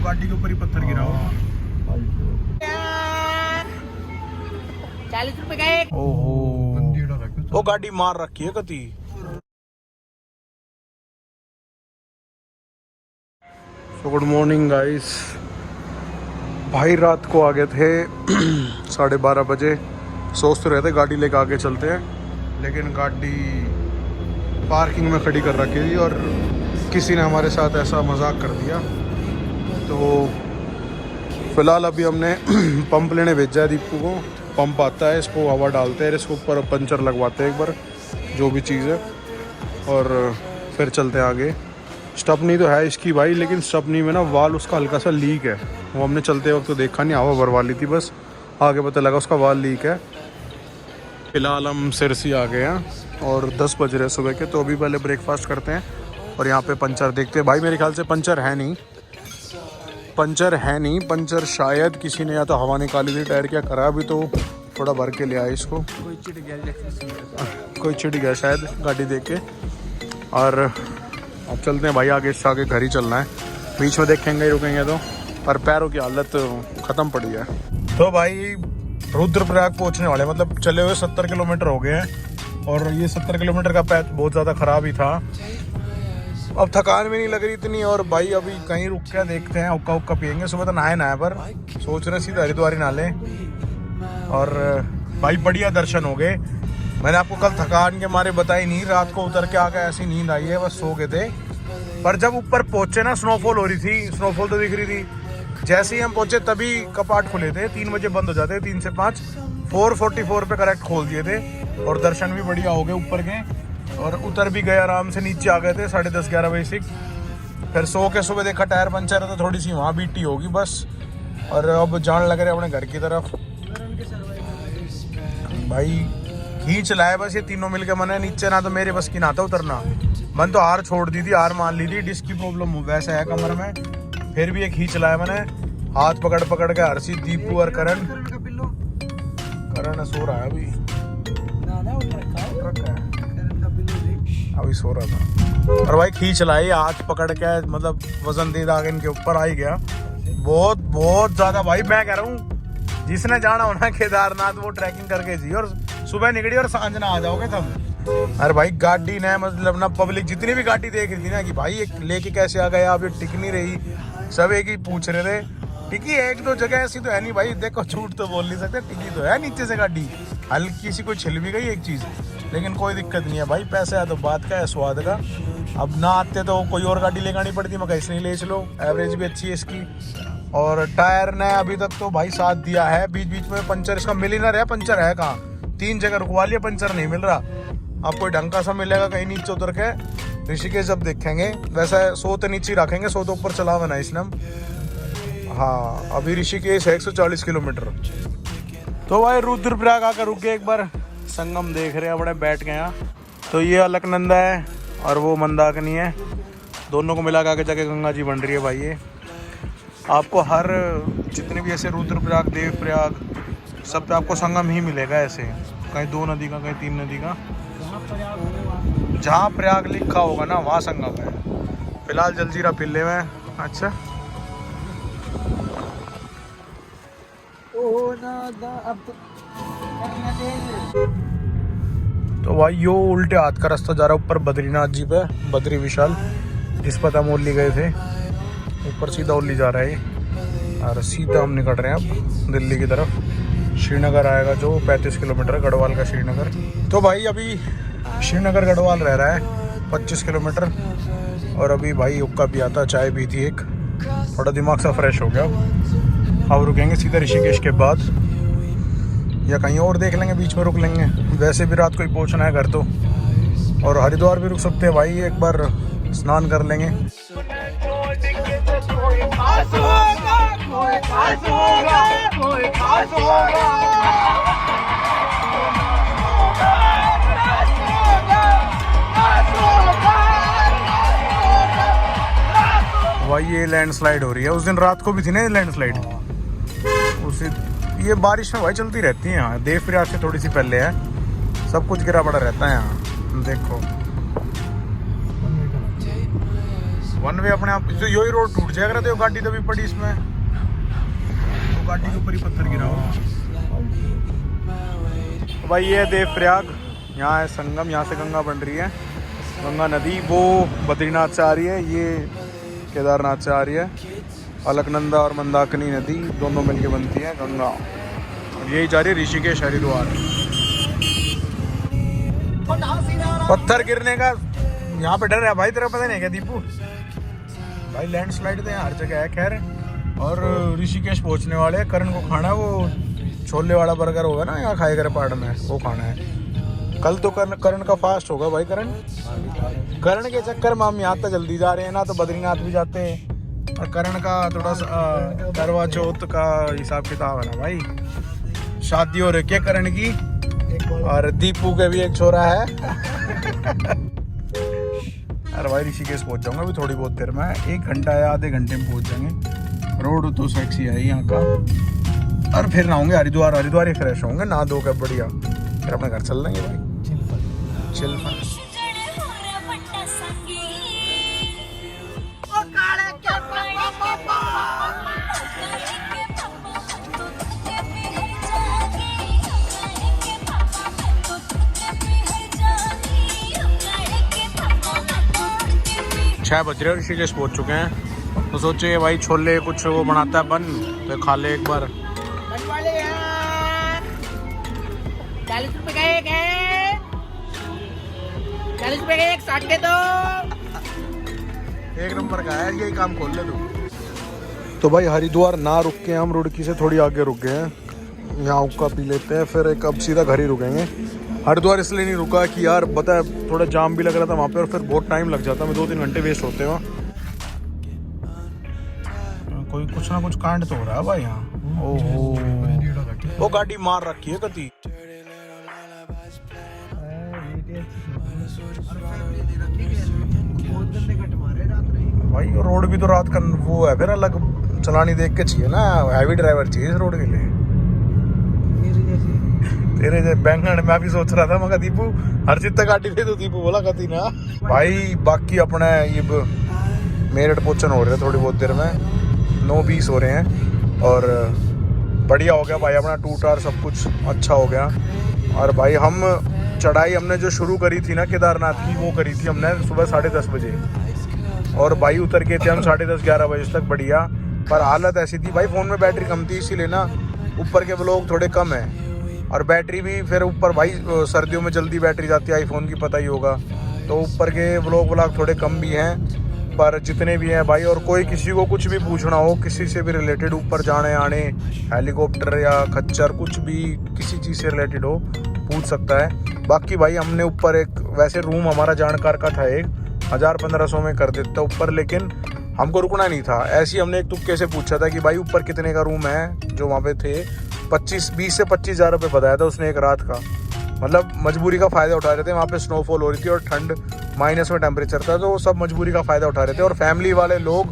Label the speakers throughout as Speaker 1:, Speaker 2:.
Speaker 1: गाड़ी के ऊपर ही पत्थर गिरा हो।
Speaker 2: 40 रुपए का एक।
Speaker 1: ओहो वो गाड़ी मार रखी है कती। So good morning guys. भाई रात को आ गए थे 12:30 बजे। सोचते रहे थे गाड़ी लेके आगे चलते हैं, लेकिन गाड़ी पार्किंग में खड़ी कर रखी थी और किसी ने हमारे साथ ऐसा मजाक कर दिया। तो फिलहाल अभी हमने पंप लेने भेजा है दीपू को। पंप आता है, इसको हवा डालते हैं, इसको ऊपर पंचर लगवाते हैं एक बार जो भी चीज़ है, और फिर चलते हैं आगे। स्टपनी तो है इसकी भाई, लेकिन स्टपनी में ना वाल उसका हल्का सा लीक है। वो हमने चलते वक्त तो देखा नहीं, हवा भरवा ली थी बस, आगे पता लगा उसका वाल लीक है। फ़िलहाल हम सिरसी आ गए हैं और 10 बज रहे सुबह के। तो अभी पहले ब्रेकफास्ट करते हैं और यहाँ पे पंचर देखते हैं। भाई मेरे ख्याल से पंचर है नहीं, पंचर शायद किसी ने या तो हवा निकाली थी, टायर क्या करा। अभी तो थोड़ा भर के ले आए इसको, कोई चिट गया शायद गाड़ी देख के। और अब चलते हैं भाई आगे, इससे आगे घर ही चलना है। बीच में देखेंगे रुकेंगे तो, पर पैरों की हालत ख़त्म पड़ी है। तो भाई रुद्रप्रयाग पहुंचने वाले, मतलब चले हुए 70 किलोमीटर हो गए हैं और ये 70 किलोमीटर का पैच बहुत ज़्यादा ख़राब ही था। अब थकान भी नहीं लग रही इतनी, और भाई अभी कहीं रुक के देखते हैं, हुक्का हुक्का पियेंगे। सुबह तो नहाए पर सोच रहे सीधा हरिद्वार ही नहा लें। और भाई बढ़िया दर्शन हो गए। मैंने आपको कल थकान के मारे बताई नहीं, रात को उतर के आके ऐसी नींद आई है, बस सो गए थे। पर जब ऊपर पहुंचे ना, स्नोफॉल हो रही थी, स्नोफॉल तो दिख रही थी। जैसे ही हम पहुंचे तभी कपाट खुले थे, 3 बजे बंद हो जाते, 3 से 5, 4:44 पे करेक्ट खोल दिए थे। और दर्शन भी बढ़िया हो गए ऊपर के, और उतर भी गए आराम से। नीचे आ गए थे 10:30-11 बजे से। फिर सो के सुबह देखा टायर पंचर है, तो थोड़ी सी वहाँ बीटी होगी बस। और अब जान लग रहे अपने घर की तरफ। भाई खींच लाए बस ये तीनों मिलके। मैंने नीचे ना तो मेरे बस की ना था उतरना, मैंने तो हार छोड़ दी थी, हार मान ली थी। डिस्क की प्रॉब्लम वैसे है कमर में, फिर भी ये खींच लाया मैंने। हाथ पकड़ पकड़ के हर्षित, दीपू और करण सो रहा है अभी सो रहा था। और भाई खींच लाई हाथ पकड़ के, मतलब वजन दे दाग इनके ऊपर आ ही गया बहुत बहुत ज्यादा। भाई मैं कह रहा हूँ जिसने जाना हो ना केदारनाथ, वो ट्रैकिंग करके जी, और सुबह निकली और सांझ ना आ जाओगे तब। अरे भाई गाड़ी ने, मतलब ना पब्लिक जितनी भी गाड़ी देख रही थी ना कि भाई ये लेके कैसे आ गया, अब ये टिक नहीं रही, सब एक ही पूछ रहे थे। टिकी एक दो जगह ऐसी तो है नहीं भाई, देखो झूठ तो बोल नहीं सकते, टिकी तो है नीचे से गाड़ी। हल्की सी कोई छिल भी गई एक चीज़, लेकिन कोई दिक्कत नहीं है भाई, पैसा है तो बात का है, स्वाद का। अब ना आते तो कोई और गाड़ी लेकर आनी पड़ती, मैं कैसे नहीं ले चलो। एवरेज भी अच्छी है इसकी, और टायर ने अभी तक तो भाई साथ दिया है। बीच बीच में पंचर इसका मिल ही ना रहा, पंचर है कहाँ, 3 जगह रुकवा लिया, पंचर नहीं मिल रहा। अब कोई ढंग का सा मिलेगा कहीं नीचे उतर के, ऋषिकेश जब देखेंगे। वैसे 100 तो नीचे रखेंगे, 100 तो ऊपर चला बना इसने। हाँ अभी ऋषिकेश है 140 किलोमीटर। तो भाई रुद्रप्रयाग आकर रुक गए एक बार, संगम देख रहे हैं, बड़े बैठ गए यहाँ। तो ये अलकनंदा है और वो मंदाकिनी है, दोनों को मिला के आगे जाके गंगा जी बन रही है भाई। ये आपको हर जितने भी ऐसे रुद्रप्रयाग, देवप्रयाग, सब पे आपको संगम ही मिलेगा ऐसे, कहीं 2 नदी का, कहीं 3 नदी का। जहाँ प्रयाग लिखा होगा ना वहाँ संगम है। फिलहाल जलजीरा पिल्ले में। अच्छा तो भाई यो उल्टे हाथ का रास्ता जा रहा है ऊपर बद्रीनाथ जी पे, बद्री विशाल, जिस पर हम ओल्ली गए थे। ऊपर सीधा ओल्ली जा रहा है, और सीधा हम निकल रहे हैं अब दिल्ली की तरफ। श्रीनगर आएगा जो 35 किलोमीटर, गढ़वाल का श्रीनगर। तो भाई अभी श्रीनगर गढ़वाल रह रहा है 25 किलोमीटर। और अभी भाई हुक्का पिया था, चाय पी थी एक, थोड़ा दिमाग सा फ्रेश हो गया। अब रुकेंगे सीधा ऋषिकेश के बाद, या कहीं और देख लेंगे, बीच में रुक लेंगे। वैसे भी रात को ही पहुंचना है घर तो, और हरिद्वार भी रुक सकते हैं भाई, एक बार स्नान कर लेंगे। भाई ये लैंडस्लाइड हो रही है, उस दिन रात को भी थी ना लैंडस्लाइड। उसी ये बारिश में भाई चलती रहती है यहाँ, देवप्रयाग से थोड़ी सी पहले है, सब कुछ गिरा पड़ा रहता है यहाँ। देखो वन वे अपने आप, तो यही रोड टूट जाएगा तो गाड़ी तो भी पड़ी इसमें, तो गाड़ी के ऊपर ही पत्थर गिरा हो। तो भाई ये देवप्रयाग, यहाँ है संगम, यहाँ से गंगा बन रही है, गंगा नदी वो बद्रीनाथ से आ रही है, ये केदारनाथ से आ रही है। अलकनंदा और मंदाकिनी नदी दोनों मिलके बनती है गंगा, और यही जा रही है ऋषिकेश हरिद्वार। पत्थर गिरने का यहाँ पे डर है भाई, तेरा पता नहीं क्या दीपू भाई, लैंडस्लाइड तो यहाँ हर जगह है। खैर, और ऋषिकेश पहुँचने वाले, करण को खाना है वो छोले वाला बर्गर होगा ना यहाँ खाए करे पहाड़ में, वो खाना है। कल तो करण का फास्ट होगा भाई। करण के चक्कर में हम यहाँ तक जल्दी जा रहे हैं ना, तो बद्रीनाथ भी जाते हैं, और करण का थोड़ा सा करवा चौथ का हिसाब किताब है ना भाई। शादी हो रही है करण की, और दीपू के भी एक छोरा है। अरे भाई ऋषिकेश पहुंच जाऊंगा अभी थोड़ी बहुत देर में, 1 घंटा या आधे घंटे में पहुंच जाएंगे। रोड तो सेक्सी है यहाँ का, और फिर नहाऊंगे हरिद्वार, हरिद्वार ही फ्रेश होंगे, नहा धो के बढ़िया, फिर अपने घर चल देंगे भाई। चिल छः बज रहे ऋषिकेश पहुंच चुके हैं, तो सोचे भाई छोले कुछ वो बनाता है बन, तो खा ले एक बार।
Speaker 2: 40 रुपए का एक है, 40 रुपए का एक, 60 के दो।
Speaker 1: एक नंबर का है, यही काम खोल ले तू। तो भाई हरिद्वार ना रुक के हम रुड़की से थोड़ी आगे रुक गए हैं, यहाँ हुक्का पी लेते हैं, फिर एक अब सीधा घर ही रुकेंगे। हरिद्वार इसलिए नहीं रुका कि यार पता है थोड़ा जाम भी लग रहा था वहाँ पे, और फिर बहुत टाइम लग जाता है, 2-3 घंटे वेस्ट होते हैं वहाँ। कोई कुछ ना कुछ कांड तो हो रहा है भाई यहाँ। ओहो, वो गाड़ी मार रखी है कति। भाई रोड भी तो रात का वो है, फिर अलग चलानी देख के चाहिए ना, हैवी ड्राइवर चाहिए इस रोड के लिए। तेरे जैसे बैंगन मैं भी सोच रहा था, मगर दीपू हर चीज तक गाड़ी दे, तो दीपू बोला कती ना भाई। बाकी अपने ये मेरठ पहुंचन हो रहे हैं थोड़ी बहुत देर में, 9:20 हो रहे हैं, और बढ़िया हो गया भाई अपना टूर सब कुछ अच्छा हो गया। और भाई हम चढ़ाई हमने जो शुरू करी थी ना केदारनाथ की, वो करी थी हमने सुबह 10:30 बजे, और भाई उतर के थे हम 10:30-11 बजे तक बढ़िया। पर हालत ऐसी थी भाई, फ़ोन में बैटरी कम थी, इसीलिए ना ऊपर के व्लॉग थोड़े कम है, और बैटरी भी फिर ऊपर भाई सर्दियों में जल्दी बैटरी जाती है आईफोन की, पता ही होगा, तो ऊपर के व्लॉग थोड़े कम भी हैं। पर जितने भी हैं भाई, और कोई किसी को कुछ भी पूछना हो किसी से भी रिलेटेड, ऊपर जाने आने, हेलीकॉप्टर या खच्चर, कुछ भी किसी चीज़ से रिलेटेड हो पूछ सकता है। बाकी भाई हमने ऊपर एक वैसे रूम हमारा जानकार का था, एक 1000-1500 में कर देता ऊपर, लेकिन हमको रुकना नहीं था, ऐसे ही हमने एक तुक्के से पूछा था कि भाई ऊपर कितने का रूम है, जो वहाँ पे थे 20 से 25 हज़ार रुपये बताया था उसने एक रात का। मतलब मजबूरी का फ़ायदा उठा रहे थे, वहाँ पे स्नोफॉल हो रही थी और ठंड माइनस में टेम्परेचर था, तो सब मजबूरी का फ़ायदा उठा रहे थे। और फैमिली वाले लोग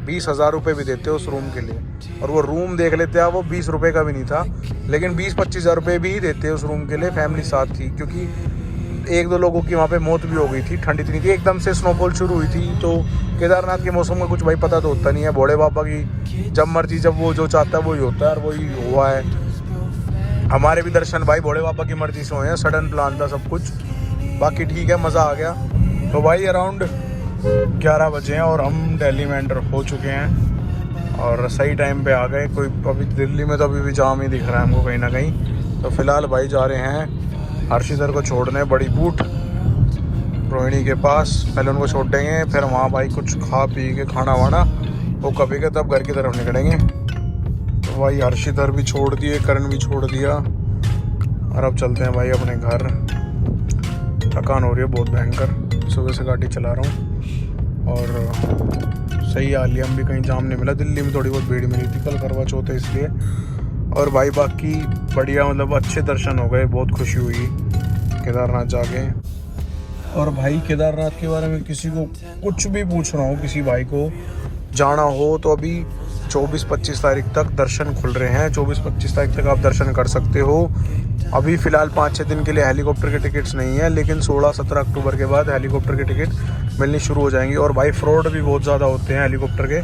Speaker 1: 20,000 रुपये भी देते उस रूम के लिए, और वो रूम देख लेते हैं, वो 20 रुपये का भी नहीं था, लेकिन 20-25 हज़ार रुपये भी देते उस रूम के लिए, फैमिली साथ थी। क्योंकि 1-2 लोगों की वहाँ पे मौत भी हो गई थी, ठंड इतनी थी, एकदम से स्नोफॉल शुरू हुई थी। तो केदारनाथ के मौसम का कुछ भाई पता तो होता नहीं है, भोले बाबा की जब मर्जी, जब वो जो चाहता है वही होता है, और वही हुआ है। हमारे भी दर्शन भाई भोले बाबा की मर्जी से हुए हैं, सडन प्लान था सब कुछ। बाकी ठीक है, मज़ा आ गया। तो भाई अराउंड 11 बजे हैं और हम दिल्ली में एंटर हो चुके हैं, और सही टाइम पे आ गए। कोई अभी दिल्ली में तो अभी भी जाम ही दिख रहा है हमको कहीं ना कहीं। तो फिलहाल भाई जा रहे हैं हर्षिधर को छोड़ने बड़ी बूट रोहिणी के पास, पहले उनको छोड़ देंगे, फिर वहाँ भाई कुछ खा पी के खाना वाना वो कभी के तब घर की तरफ निकलेंगे। तो भाई हर्षिधर भी छोड़ दिए, करण भी छोड़ दिया, और अब चलते हैं भाई अपने घर। थकान हो रही है बहुत भयंकर, सुबह से गाड़ी चला रहा हूँ, और सही हाल ही हम भी कहीं जाम नहीं मिला। दिल्ली में थोड़ी बहुत भीड़ मिली थी, कल करवा चौथ है इसलिए। और भाई बाकी बढ़िया, मतलब अच्छे दर्शन हो गए, बहुत खुशी हुई केदारनाथ जाके। और भाई केदारनाथ के बारे में किसी को कुछ भी पूछना हो, किसी भाई को जाना हो, तो अभी 24-25 तारीख तक दर्शन खुल रहे हैं। 24-25 तारीख तक आप दर्शन कर सकते हो। अभी फ़िलहाल 5-6 दिन के लिए हेलीकॉप्टर के टिकट्स नहीं है, लेकिन 16-17 अक्टूबर के बाद हेलीकॉप्टर के टिकट मिलनी शुरू हो जाएंगी। और भाई फ्रॉड भी बहुत ज़्यादा होते हैं हेलीकॉप्टर के।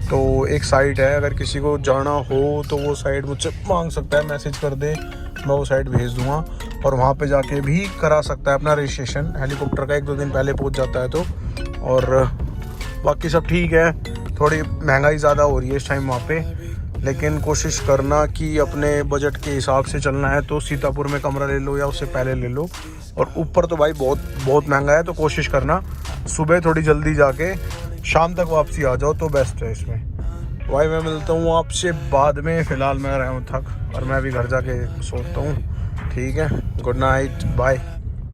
Speaker 1: तो एक साइट है, अगर किसी को जाना हो तो वो साइट मुझसे मांग सकता है, मैसेज कर दे, मैं वो साइट भेज दूँगा और वहाँ पे जाके भी करा सकता है अपना रजिस्ट्रेशन हेलीकॉप्टर का, 1-2 दिन पहले पहुँच जाता है तो। और बाकी सब ठीक है, थोड़ी महंगाई ज़्यादा हो रही है इस टाइम वहाँ पे, लेकिन कोशिश करना कि अपने बजट के हिसाब से चलना है तो सीतापुर में कमरा ले लो या उससे पहले ले लो। और ऊपर तो भाई बहुत बहुत महंगा है, तो कोशिश करना सुबह थोड़ी जल्दी जाके शाम तक वापसी आ जाओ तो बेस्ट है इसमें। भाई मैं मिलता हूँ आपसे बाद में, फ़िलहाल मैं रहा हूँ थक और मैं भी घर जाके सोता हूँ। ठीक है, गुड नाइट, बाय।